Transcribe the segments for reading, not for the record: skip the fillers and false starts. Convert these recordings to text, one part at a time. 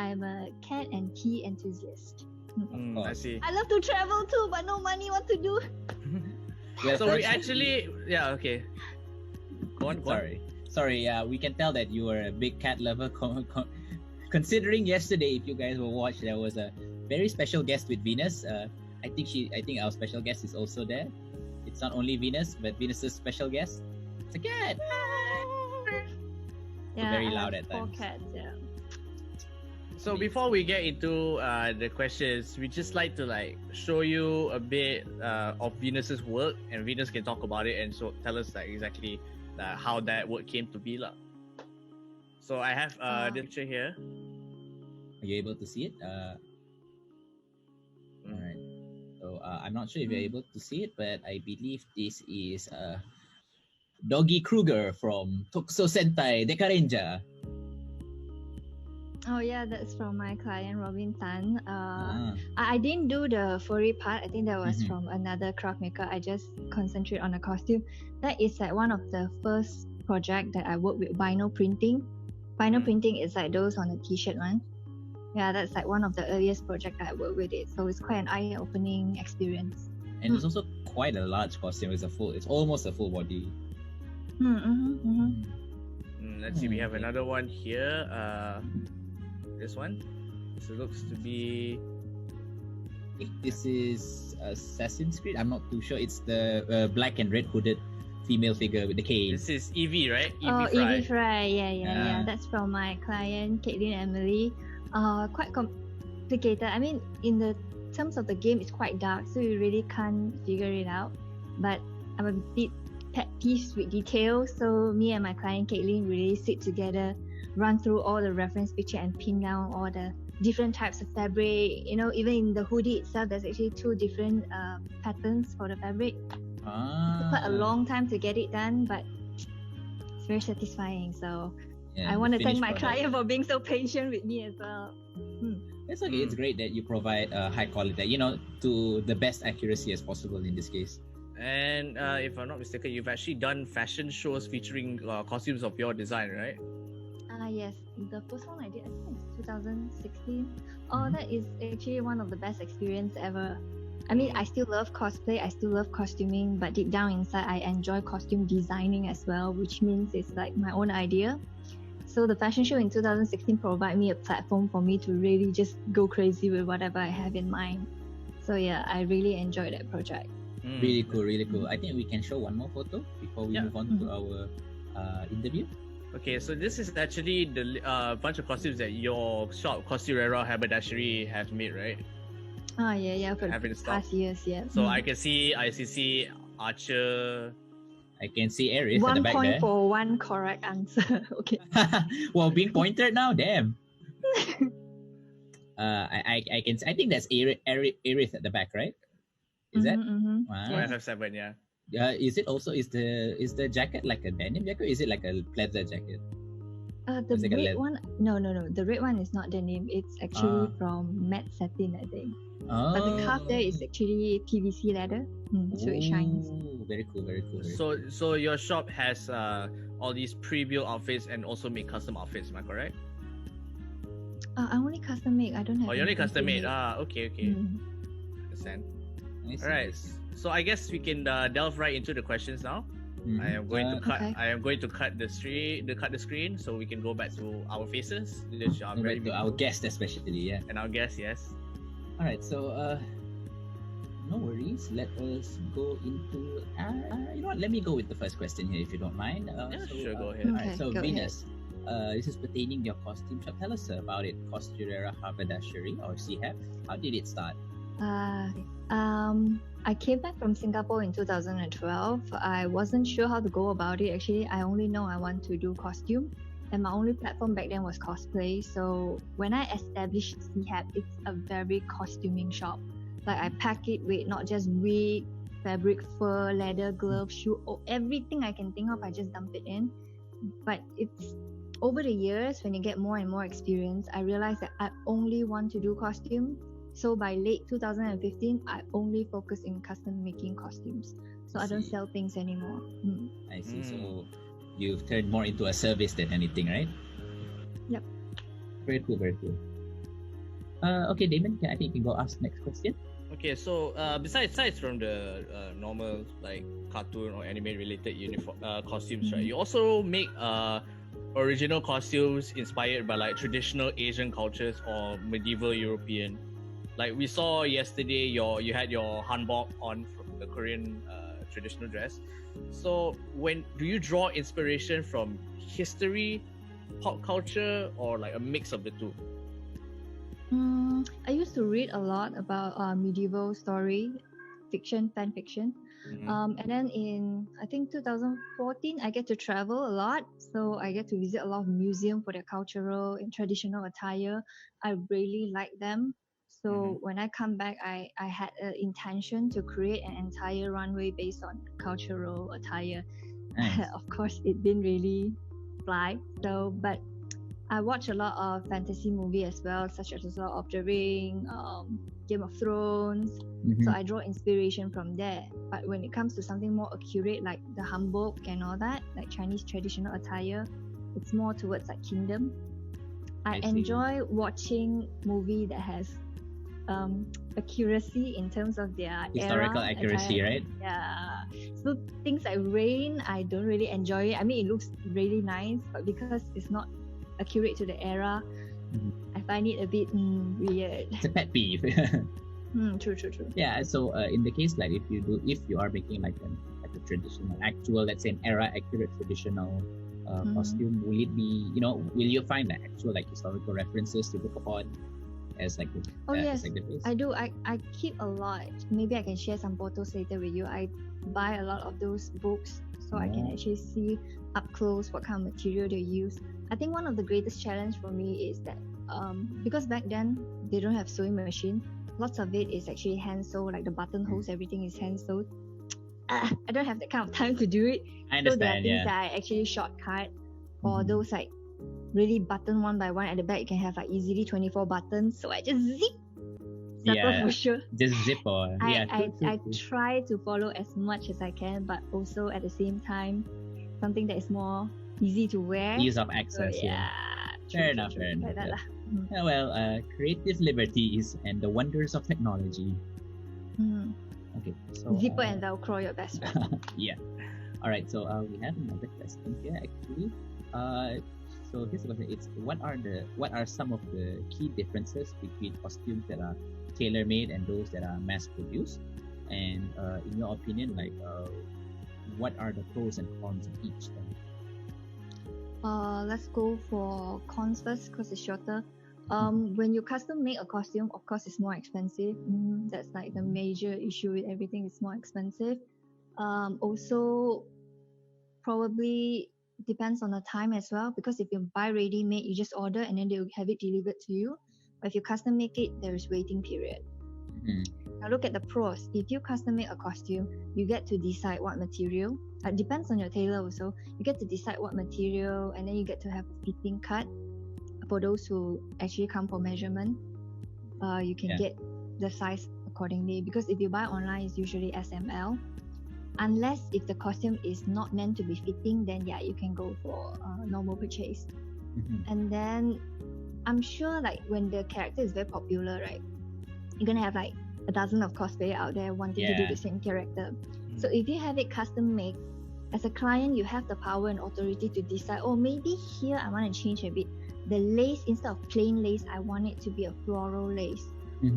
I'm a cat and tea enthusiast. I see. I love to travel too, but no money. What to do? Well, So we actually, okay. Go on. Sorry. Yeah, we can tell that you are a big cat lover. Considering yesterday, if you guys will watch, there was a very special guest with Venus. I think our special guest is also there. It's not only Venus, but Venus's special guest. It's a cat. Yeah, very I loud have at 4 times. cats. Yeah. So before we get into the questions, we just like to show you a bit of Venus's work, and Venus can talk about it and so tell us exactly how that work came to be lah. So I have the picture here. Are you able to see it? All right. So I'm not sure if you're able to see it, but I believe this is Doggy Kruger from Tokuso Sentai Dekarenja. Oh yeah, that's from my client Robin Tan. I didn't do the furry part. I think that was from another craft maker. I just concentrate on the costume. That is one of the first project that I work with vinyl printing. Vinyl printing is those on the t-shirt one. Yeah, that's one of the earliest project that I work with it. So it's quite an eye-opening experience. And it's also quite a large costume. It's almost a full body. Let's see, we have another one here. This one. This looks to be. If this is Assassin's Creed, I'm not too sure. It's the black and red hooded female figure with the cane. This is Evie, right? Evie Fry. Yeah. That's from my client Caitlin Emily. Quite complicated. I mean, in the terms of the game, it's quite dark, so you really can't figure it out. But I'm a bit pet peeves with details, so me and my client Caitlin really sit together, run through all the reference picture and pin down all the different types of fabric. Even in the hoodie itself, there's actually 2 different patterns for the fabric. It took quite a long time to get it done, but it's very satisfying. So I want to thank my client for being so patient with me as well. It's okay. It's great that you provide high quality, to the best accuracy as possible in this case. And if I'm not mistaken, you've actually done fashion shows featuring costumes of your design, right? Yes. The first one I did, I think it's 2016. That is actually one of the best experience ever. I mean, I still love cosplay, I still love costuming, but deep down inside, I enjoy costume designing as well, which means it's my own idea. So the fashion show in 2016 provided me a platform for me to really just go crazy with whatever I have in mind. So yeah, I really enjoyed that project. Really cool. I think we can show one more photo before we move on to our interview. Okay, so this is actually the bunch of costumes that your shop, Costurera Haberdashery, have made, right? Yeah, for the past years, yeah. So I can see ICC, Archer. I can see Aerith at the 1 back point there. for one correct answer. Okay. Well, being pointed now, damn. I think that's Aerith at the back, right? Is that? Wow. I have 7, yeah. Is it also is the jacket like a denim jacket? Or is it like a pleather jacket? The red one, no. The red one is not denim. It's actually from matte satin, I think. But the cuff there is actually PVC leather, so it shines. Very cool. So your shop has all these pre-built outfits and also make custom outfits. Am I correct? I only custom make. I don't have. You only custom made. Okay. Understand. All right. So I guess we can delve right into the questions now. I am going to cut. Okay. I am going to cut the screen so we can go back to our faces. To our guest especially, yeah. And our guest, yes. All right. So no worries. Let us go into. You know what? Let me go with the first question here, if you don't mind. Sure. Go ahead. All right. So Venus, this is pertaining to your costume shop. Tell us about it. Costurera Haberdashery or CHAB. How did it start? I came back from Singapore in 2012. I wasn't sure how to go about it. Actually, I only know I want to do costume, and my only platform back then was cosplay. So when I established CHAB, it's a very costuming shop. Like I pack it with not just wig, fabric, fur, leather, gloves, shoe, everything I can think of, I just dump it in. But it's over the years, when you get more and more experience, I realized that I only want to do costume. So by late 2015, I only focus in custom making costumes. So I don't sell things anymore. I see. So you've turned more into a service than anything, right? Yep. Very cool. Okay, Damon, I think you can go ask next question. Okay, so besides from the normal like cartoon or anime related uniform costumes, right? You also make original costumes inspired by like traditional Asian cultures or medieval European. Like we saw yesterday, you had your hanbok on from the Korean traditional dress. So when do you draw inspiration from history, pop culture, or like a mix of the two? I used to read a lot about medieval story, fiction, fan fiction. And then in, I think 2014, I get to travel a lot. So I get to visit a lot of museums for their cultural and traditional attire. I really like them. So when I come back, I had an intention to create an entire runway based on cultural attire. Nice. Of course, it didn't really fly. So, but I watch a lot of fantasy movie as well, such as Lord of the Ring, Game of Thrones. So I draw inspiration from there. But when it comes to something more accurate, like the hanbok and all that, like Chinese traditional attire, it's more towards like kingdom. I enjoy watching movie that has accuracy in terms of their historical era, accuracy, right? Yeah. So things like rain, I don't really enjoy it. I mean, it looks really nice, but because it's not accurate to the era, I find it a bit weird. It's a pet peeve. True. Yeah. So in the case like if you are making like a traditional, actual, let's say an era accurate traditional costume, will it be, will you find like actual like historical references to look upon as like the yes, like the face? I do. I keep a lot. Maybe I can share some photos later with you. I buy a lot of those books so I can actually see up close what kind of material they use. I think one of the greatest challenge for me is that because back then they don't have sewing machine, lots of it is actually hand sew, like the buttonholes, everything is hand sewed. I don't have that kind of time to do it. I So there are understand. things that I actually shortcut, or those like really button one by one at the back. You can have like easily 24 buttons. So I just zip. For sure. Just zip or I try to follow as much as I can, but also at the same time, something that is more easy to wear. Ease of access. So, Fair enough. Like that lah. Yeah, well, creative liberties and the wonders of technology. Okay, so Zipper and Velcro, your best friend. Yeah. All right. So we have another question here actually. So this question, it's what are some of the key differences between costumes that are tailor-made and those that are mass-produced? And in your opinion, like what are the pros and cons of each? Let's go for cons first because it's shorter. When you custom make a costume, of course it's more expensive. That's like the major issue with everything. It's more expensive. Also, probably depends on the time as well, because if you buy ready made, you just order and then they'll have it delivered to you. But if you custom make it, there is waiting period. Now look at the pros. If you custom make a costume, you get to decide what material. It depends on your tailor also. You get to decide what material, and then you get to have a fitting cut for those who actually come for measurement. You can get the size accordingly, because if you buy online, it's usually SML. Unless if the costume is not meant to be fitting, then you can go for normal purchase. And then I'm sure like when the character is very popular, right, you're gonna have like a dozen of cosplayer out there wanting to do the same character. So if you have it custom made, as a client, you have the power and authority to decide, maybe here I want to change a bit. The lace, instead of plain lace, I want it to be a floral lace.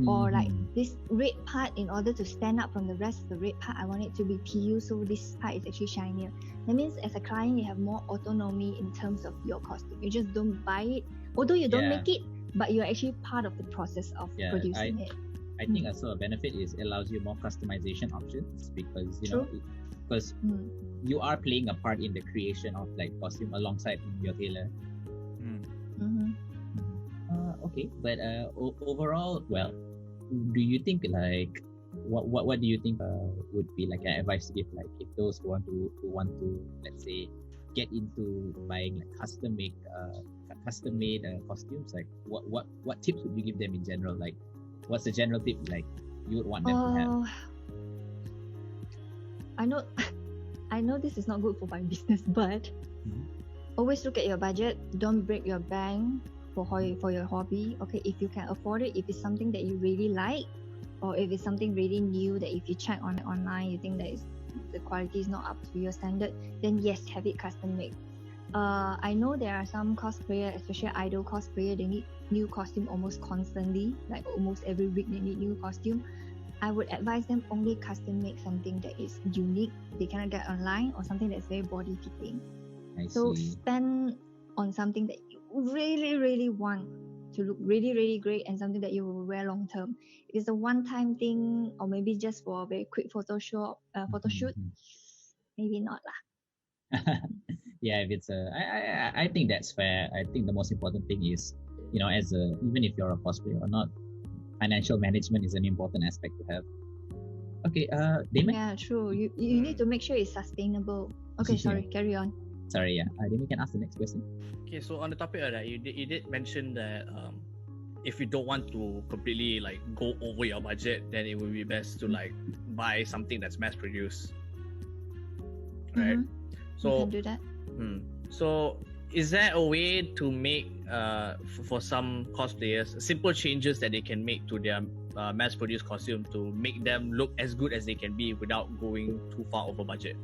Or like this red part, in order to stand out from the rest of the red part, I want it to be PU, so this part is actually shinier. That means as a client, you have more autonomy in terms of your costume. You just don't buy it, although you don't make it, but you're actually part of the process of producing it. I think also a benefit is it allows you more customization options, because you are playing a part in the creation of like costume alongside your tailor. Okay, but overall, well, do you think like what do you think would be like an advice to give, like if those who want to let's say get into buying like custom made costumes, like what tips would you give them in general? Like what's the general tip like you would want them to have? I know this is not good for my business, but always look at your budget. Don't break your bank. for your hobby. Okay, if you can afford it, if it's something that you really like, or if it's something really new that if you check on online, you think that the quality is not up to your standard, then yes, have it custom made. I know there are some cosplayer, especially idol cosplayer, they need new costume almost constantly, like almost every week they need new costume. I would advise them only custom make something that is unique, they cannot get online, or something that's very body fitting. So spend on something that you really, really want to look really, really great and something that you will wear long term. If it's a one-time thing, or maybe just for a very quick photo shoot, maybe not lah. Yeah, if it's I think that's fair. I think the most important thing is, as even if you're a cosplayer or not, financial management is an important aspect to have. Okay, Damon? Yeah, true. You need to make sure it's sustainable. Okay, sorry, carry on. Sorry, yeah. Damon can ask the next question. Okay, so on the topic of that, you did mention that if you don't want to completely like go over your budget, then it would be best to like buy something that's mass produced, right? So you can do that. So is there a way to make for some cosplayers simple changes that they can make to their mass produced costume to make them look as good as they can be without going too far over budget?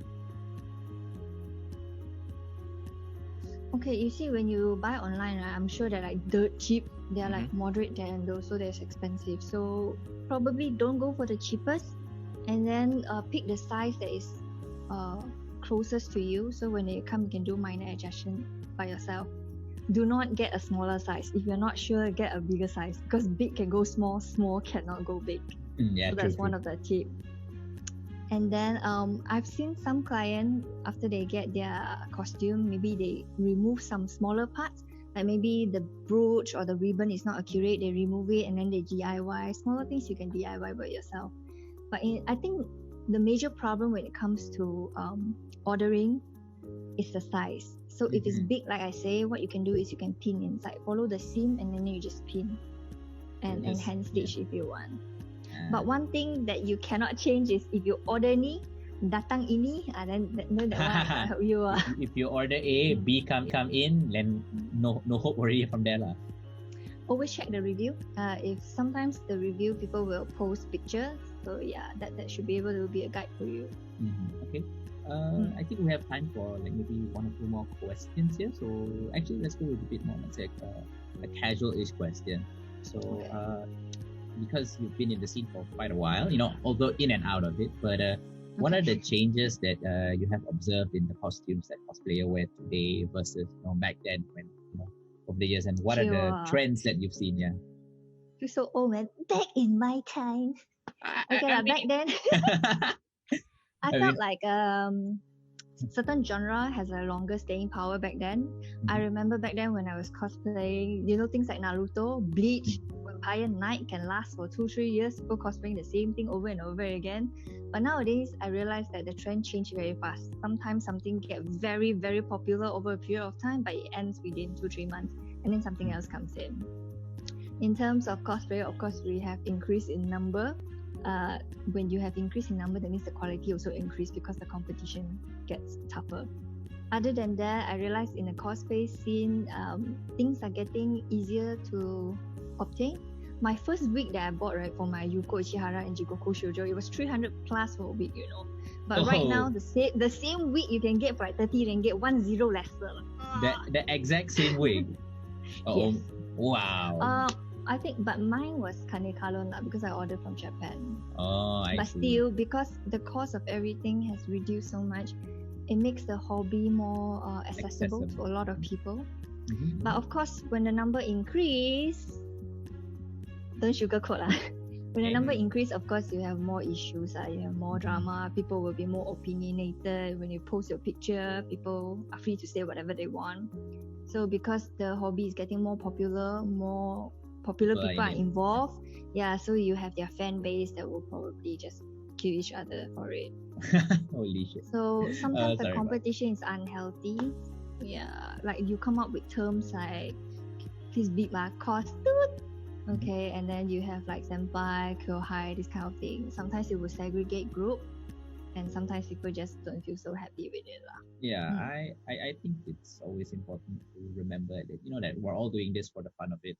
Okay, you see, when you buy online, right, I'm sure they're like dirt cheap. They're like moderate there, and also there's expensive. So probably don't go for the cheapest, and then pick the size that is closest to you. So when they come, you can do minor adjustment by yourself. Do not get a smaller size. If you're not sure, get a bigger size, because big can go small, small cannot go big. Yeah, so that's one of the tips. And then I've seen some clients, after they get their costume, maybe they remove some smaller parts, like maybe the brooch or the ribbon is not accurate, they remove it and then they DIY. Smaller things you can DIY by yourself. But I think the major problem when it comes to ordering is the size. So if it's big, like I say, what you can do is you can pin inside, follow the seam, and then you just pin and hand stitch if you want. But one thing that you cannot change is if you order ni, datang ini, then that one will help you. If you order A, B come in, then no hope already from there lah. Always check the review. If sometimes the review people will post pictures, so yeah, that should be able to be a guide for you. Okay. I think we have time for like maybe one or two more questions here. So actually, let's go with a bit more, let's say a casual-ish question. So because you've been in the scene for quite a while, although in and out of it, but what are the changes that you have observed in the costumes that cosplayer wear today versus back then when over the years, and what are the trends that you've seen? Yeah, you're so old, man. Back in my time, back then, I felt like certain genre has a longer staying power back then. I remember back then when I was cosplaying, things like Naruto, Bleach, Vampire Knight can last for 2-3 years, people cosplaying the same thing over and over again. But nowadays, I realized that the trend changed very fast. Sometimes something gets very, very popular over a period of time, but it ends within 2-3 months, and then something else comes in. In terms of cosplayer, of course, we have increase in number. When you have increase in number, that means the quality also increase because the competition gets tougher. Other than that, I realized in the cosplay scene, things are getting easier to obtain. My first wig that I bought, right, for my Yuko Ichihara and Jigoku Shoujo, it was 300 plus for a wig, But right now, the same wig you can get for like 30 ringgit, 10 lesser. The exact same wig? Yes. Wow. I think, but mine was Kanekalo because I ordered from Japan. I but see. Still, because the cost of everything has reduced so much, it makes the hobby more accessible to a lot of people. But of course, when the number increase, don't sugarcoat lah. When the number increase, of course, you have more issues. You have more drama. People will be more opinionated. When you post your picture, people are free to say whatever they want. So because the hobby is getting more popular people are involved. Yeah, so you have their fan base that will probably just kill each other for it. Holy shit. So sometimes the competition is unhealthy. Yeah, like you come up with terms like please beat my costume. Okay, and then you have like senpai, kyohai, this kind of thing. Sometimes it will segregate group. and sometimes people just don't feel so happy with it lah. Yeah, I think it's always important to remember that that we're all doing this for the fun of it,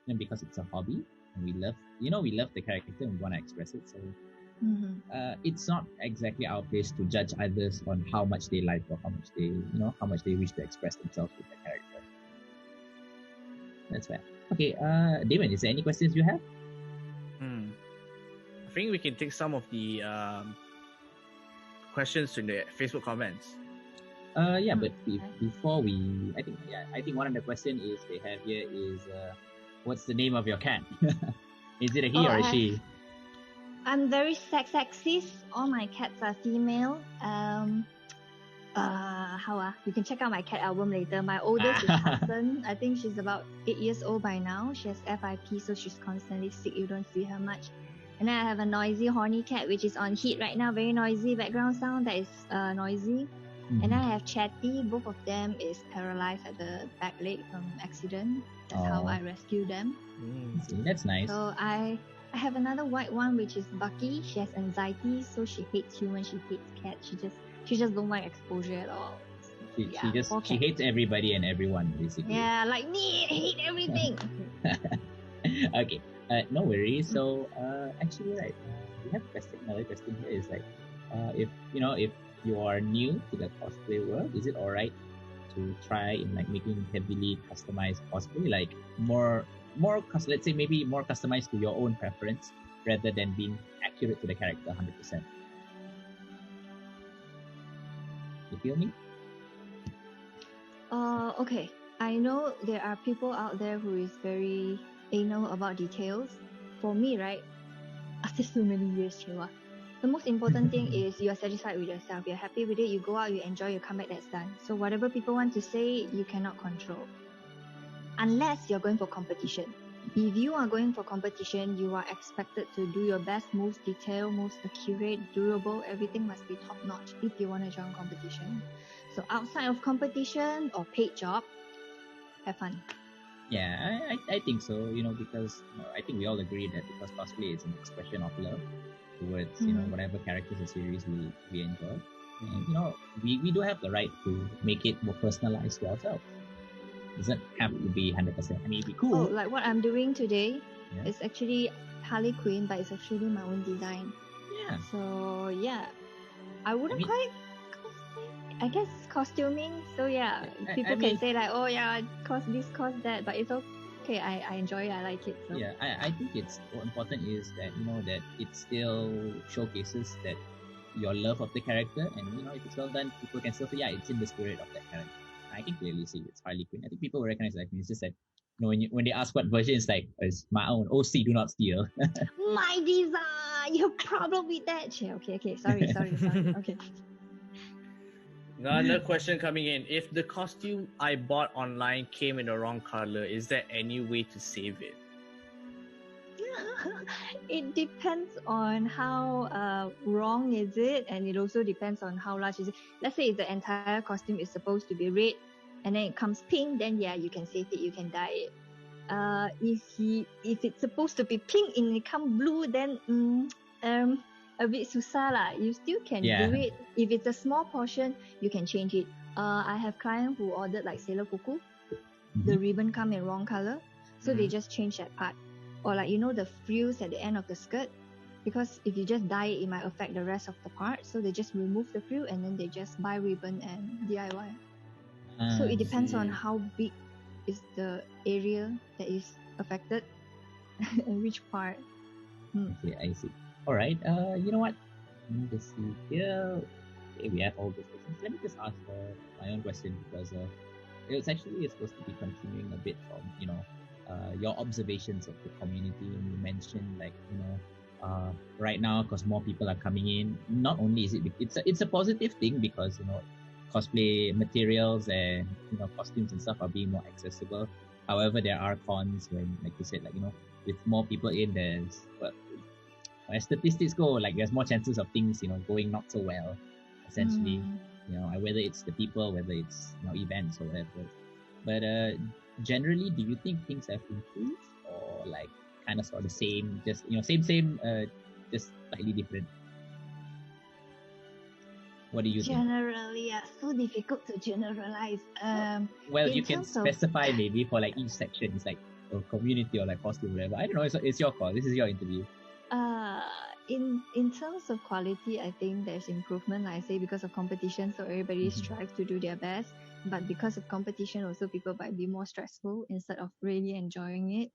and because it's a hobby and we love we love the character and we want to express it. So it's not exactly our place to judge others on how much they like or how much they wish to express themselves with the character. That's fair. Okay, Damon, is there any questions you have? I think we can take some of the questions in the Facebook comments. Yeah, but before we, I think one of the questions is they have here is, what's the name of your cat? Is it a he or a she? I'm very sexist. All my cats are female. You can check out my cat album later. My oldest is Hudson. I think she's about 8 years old by now. She has FIP, so she's constantly sick. You don't see her much. And then I have a noisy horny cat, which is on heat right now. Very noisy background sound that is noisy. And then I have Chatty. Both of them is paralyzed at the back leg from accident. That's how I rescue them. That's nice. So I have another white one, which is Bucky. She has anxiety, so she hates humans. She hates cats. She just don't like exposure at all. She hates everybody and everyone basically. Yeah, like me. I hate everything. Okay. No worries. So actually, right, we have another question here is like, if you are new to the cosplay world, is it alright to try in like making heavily customized cosplay, like let's say maybe more customized to your own preference rather than being accurate to the character 100%? You feel me? Okay. I know there are people out there who is very anal about details. For me, right, after so many years, Chewa, the most important thing is you are satisfied with yourself. You're happy with it. You go out, you enjoy, you come back, that's done. So whatever people want to say, you cannot control. Unless you're going for competition. If you are going for competition, you are expected to do your best, most detailed, most accurate, durable. Everything must be top notch if you want to join competition. So outside of competition or paid job, have fun. Yeah, I think so. Because I think we all agree that because cosplay is an expression of love towards whatever characters or series we enjoy, and we do have the right to make it more personalized to ourselves. It doesn't have to be 100%. I mean, it'd be cool. Oh, like what I'm doing today is actually Harley Quinn, but it's actually my own design. Yeah. So yeah, I wouldn't call it cosplay. I guess costuming. So yeah, people can say like, oh yeah, cause this, cause that, but it's okay. I enjoy it. I like it. So. Yeah, I think it's what important is that that it still showcases that your love of the character, and if it's well done, people can still say, yeah, it's in the spirit of that character. I can clearly see it's Harley Quinn. I think people will recognize that. It's just that when they ask what version, it's like, it's my own. OC, do not steal. My design. You have problem with that? Okay. Sorry. Okay. Another question coming in. If the costume I bought online came in the wrong color, is there any way to save it? It depends on how wrong is it, and it also depends on how large is it. Let's say if the entire costume is supposed to be red and then it comes pink, then yeah, you can save it, you can dye it. If it's supposed to be pink and it come blue, then a bit susah lah. You still can do it. If it's a small portion, you can change it. I have clients who ordered like Sailor Cuckoo. The ribbon come in wrong color, so they just change that part. Or like the frills at the end of the skirt, because if you just dye it, it might affect the rest of the part. So they just remove the frill and then they just buy ribbon and DIY. So it depends on how big is the area that is affected and which part. Okay, I see. All right. You know what? Let me just see here. Okay, we have all those questions. Let me just ask my own question, because it's supposed to be continuing a bit from your observations of the community. And you mentioned like right now, because more people are coming in, not only is it's a positive thing, because cosplay materials and costumes and stuff are being more accessible. However, there are cons when, like you said, like with more people in, there's as statistics go, like there's more chances of things going not so well, essentially. Whether it's the people, whether it's events or whatever. But generally, do you think things have improved, or like kind of sort of same, just same, just slightly different? What do you think? Generally, so difficult to generalize. Well, in you can terms of specify maybe for like each section. It's like a community or like costume, whatever. I don't know. It's your call. This is your interview. in terms of quality, I think there's improvement, like I say, because of competition, so everybody strives to do their best. But because of competition, also people might be more stressful instead of really enjoying it.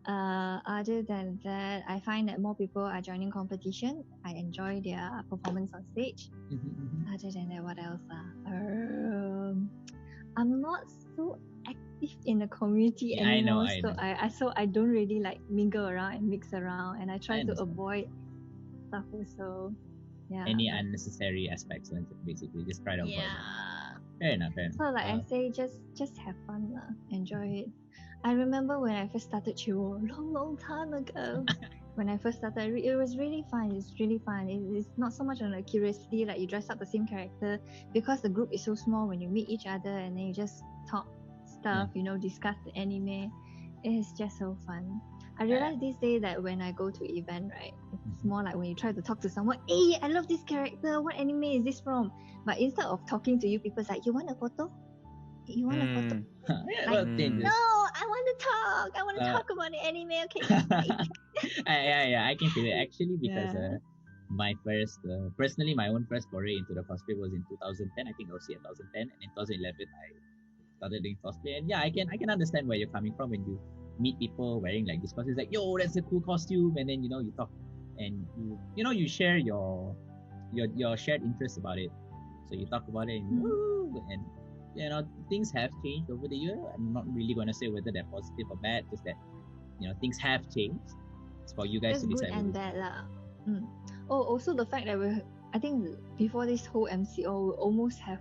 Other than that, I find that more people are joining competition. I enjoy their performance on stage. Other than that, what else? I'm not so active in the community Yeah, anymore, I know. so I don't really like mingle around and mix around, and I try to understand. avoid stuff also. Yeah. Any unnecessary aspects, basically, just try to avoid Yeah. them. Fair enough. So like I say, just have fun lah, enjoy it. I remember when I first started Chiwo, long time ago. When I first started, it was really fun. It's really fun. It's not so much on a curiosity, like you dress up the same character, because the group is so small. When you meet each other and then you just talk stuff, discuss the anime, it's just so fun. I realize these days that when I go to event, right, it's more like when you try to talk to someone, hey, I love this character, what anime is this from? But instead of talking to you, people's like, you want a photo? You want a photo? No, I want to talk. I want to talk about the anime. Okay. I can feel it actually, because my first, personally, my own first foray into the cosplay was in 2010. I think I was here in 2010, and in 2011 I started doing cosplay. And yeah, I can understand where you're coming from when you meet people wearing like this costume. It's like, yo, that's a cool costume, and then you talk, and you share your shared interest about it. So you talk about it, and things have changed over the year. I'm not really going to say whether they're positive or bad, just that things have changed. It's for you guys That's to decide. Good and bad lah. Oh, also the fact that I think before this whole MCO, we almost have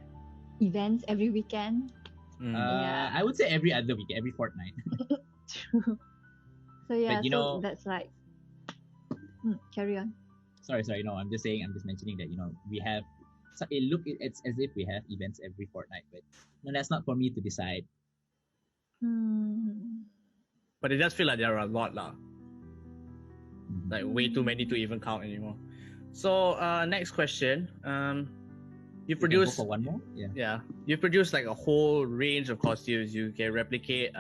events every weekend. I would say every other week, every fortnight. True. So yeah, but, that's like. Carry on. Sorry. No, I'm just mentioning that we have. So it's as if we have events every fortnight, but no, that's not for me to decide. But it does feel like there are a lot lah. Like way too many to even count anymore. So next question. You produce for one more? Yeah. You produce like a whole range of costumes. You can replicate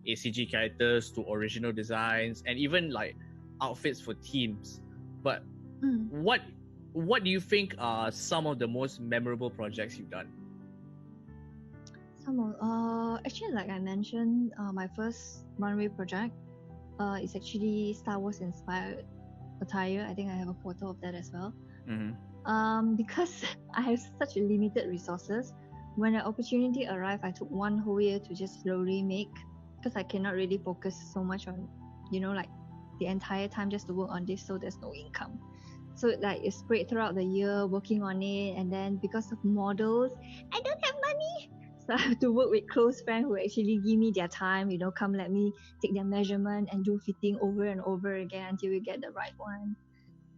ACG characters to original designs and even like outfits for teams. But what do you think are some of the most memorable projects you've done? Actually, like I mentioned, my first runway project is actually Star Wars inspired attire. I think I have a photo of that as well. Because I have such limited resources, when the opportunity arrived, I took one whole year to just slowly make, because I cannot really focus so much on, like the entire time just to work on this, so there's no income. So like it's spread throughout the year working on it, and then because of models, I don't have money. So I have to work with close friends who actually give me their time, come let me take their measurement and do fitting over and over again until we get the right one.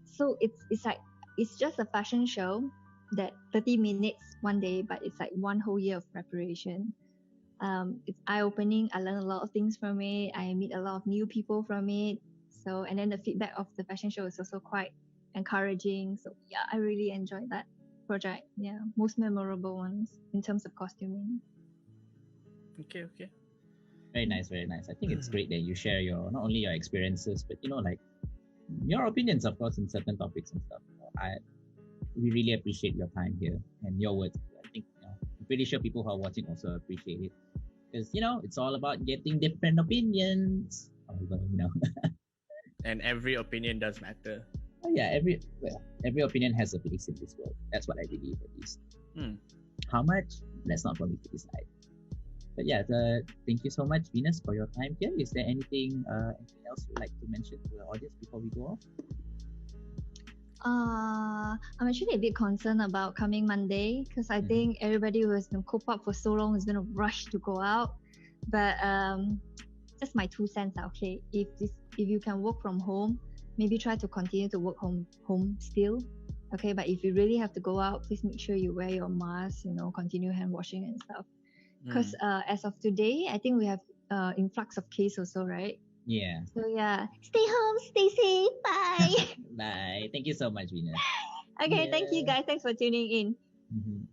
So it's like, it's just a fashion show that 30 minutes one day, but it's like one whole year of preparation. It's eye-opening. I learn a lot of things from it. I meet a lot of new people from it. So, and then the feedback of the fashion show is also quite encouraging. So yeah, I really enjoyed that project. Yeah, most memorable ones in terms of costuming. Okay. Very nice. I think it's great that you share not only your experiences, but like your opinions, of course, in certain topics and stuff. We really appreciate your time here and your words. I think I'm pretty sure people who are watching also appreciate it, because it's all about getting different opinions. And every opinion does matter. Oh yeah, every opinion has a place in this world. That's what I believe, at least. How much? That's not for me to decide. But yeah, thank you so much, Venus, for your time here. Is there anything else you'd like to mention to the audience before we go off? I'm actually a bit concerned about coming Monday, because I think everybody who has been cooped up for so long is going to rush to go out. But just my 2 cents. Okay, if you can work from home, maybe try to continue to work home still. Okay, but if you really have to go out, please make sure you wear your mask. Continue hand washing and stuff. Because as of today, I think we have influx of cases also, right? Yeah. So yeah, stay home, stay safe. Bye. Bye. Thank you so much, Venus. Okay, thank you Yeah. guys. Thanks for tuning in. Mhm.